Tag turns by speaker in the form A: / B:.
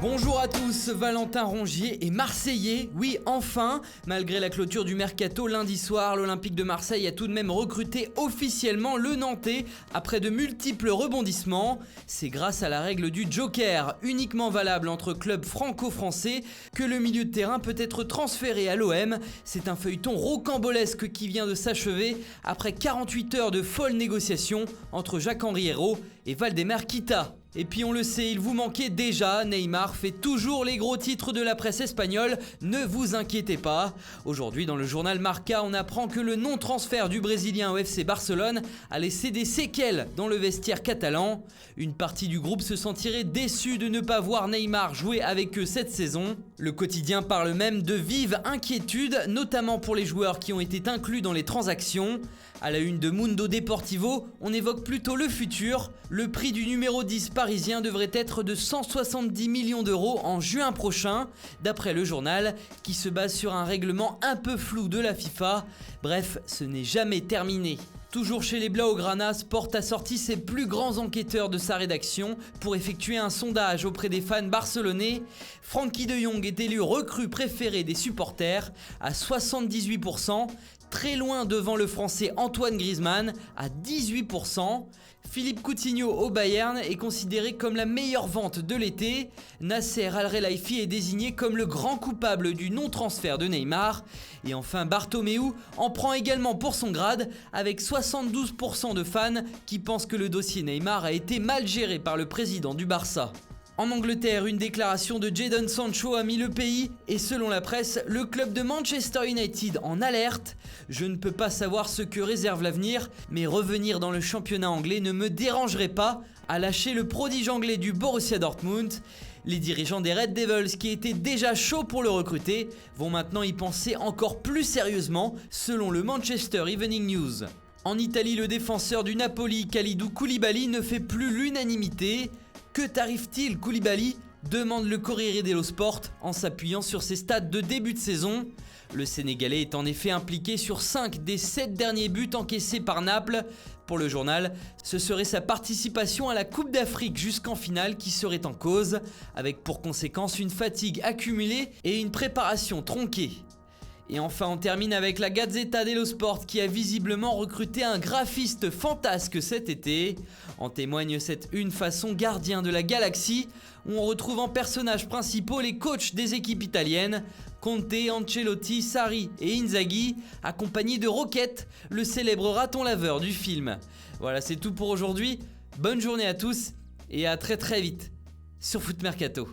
A: Bonjour à tous, Valentin Rongier est marseillais, oui enfin. Malgré la clôture du mercato lundi soir, l'Olympique de Marseille a tout de même recruté officiellement le Nantais après de multiples rebondissements. C'est grâce à la règle du Joker, uniquement valable entre clubs franco-français, que le milieu de terrain peut être transféré à l'OM. C'est un feuilleton rocambolesque qui vient de s'achever après 48 heures de folles négociations entre Jacques-Henri Hérault et Valdemar Kita. Et puis on le sait, il vous manquait déjà, Neymar fait toujours les gros titres de la presse espagnole, ne vous inquiétez pas. Aujourd'hui dans le journal Marca, on apprend que le non-transfert du Brésilien au FC Barcelone a laissé des séquelles dans le vestiaire catalan. Une partie du groupe se sentirait déçue de ne pas voir Neymar jouer avec eux cette saison. Le quotidien parle même de vives inquiétudes, notamment pour les joueurs qui ont été inclus dans les transactions. À la une de Mundo Deportivo, on évoque plutôt le futur. Le prix du numéro 10 parisien devrait être de 170 millions d'euros en juin prochain, d'après le journal, qui se base sur un règlement un peu flou de la FIFA. Bref, ce n'est jamais terminé. Toujours chez les Blaugrana, Sport a sorti ses plus grands enquêteurs de sa rédaction pour effectuer un sondage auprès des fans barcelonais. Frenkie de Jong est élu recrue préférée des supporters à 78%, très loin devant le français Antoine Griezmann à 18%. Philippe Coutinho au Bayern est considéré comme la meilleure vente de l'été. Nasser Al-Khelaifi est désigné comme le grand coupable du non-transfert de Neymar. Et enfin Bartomeu en prend également pour son grade avec 72% de fans qui pensent que le dossier Neymar a été mal géré par le président du Barça. En Angleterre, une déclaration de Jadon Sancho a mis le pays et selon la presse, le club de Manchester United en alerte. Je ne peux pas savoir ce que réserve l'avenir, mais revenir dans le championnat anglais ne me dérangerait pas, a lâché le prodige anglais du Borussia Dortmund. Les dirigeants des Red Devils, qui étaient déjà chauds pour le recruter, vont maintenant y penser encore plus sérieusement, selon le Manchester Evening News. En Italie, le défenseur du Napoli, Kalidou Koulibaly, ne fait plus l'unanimité. Que t'arrive-t-il, Koulibaly ? Demande le Corriere dello Sport en s'appuyant sur ses stats de début de saison. Le Sénégalais est en effet impliqué sur 5 des 7 derniers buts encaissés par Naples. Pour le journal, ce serait sa participation à la Coupe d'Afrique jusqu'en finale qui serait en cause, avec pour conséquence une fatigue accumulée et une préparation tronquée. Et enfin, on termine avec la Gazzetta dello Sport qui a visiblement recruté un graphiste fantasque cet été. En témoigne cette une façon gardien de la galaxie où on retrouve en personnages principaux les coachs des équipes italiennes, Conte, Ancelotti, Sarri et Inzaghi, accompagnés de Rocket, le célèbre raton laveur du film. Voilà, c'est tout pour aujourd'hui. Bonne journée à tous et à très vite sur Foot Mercato.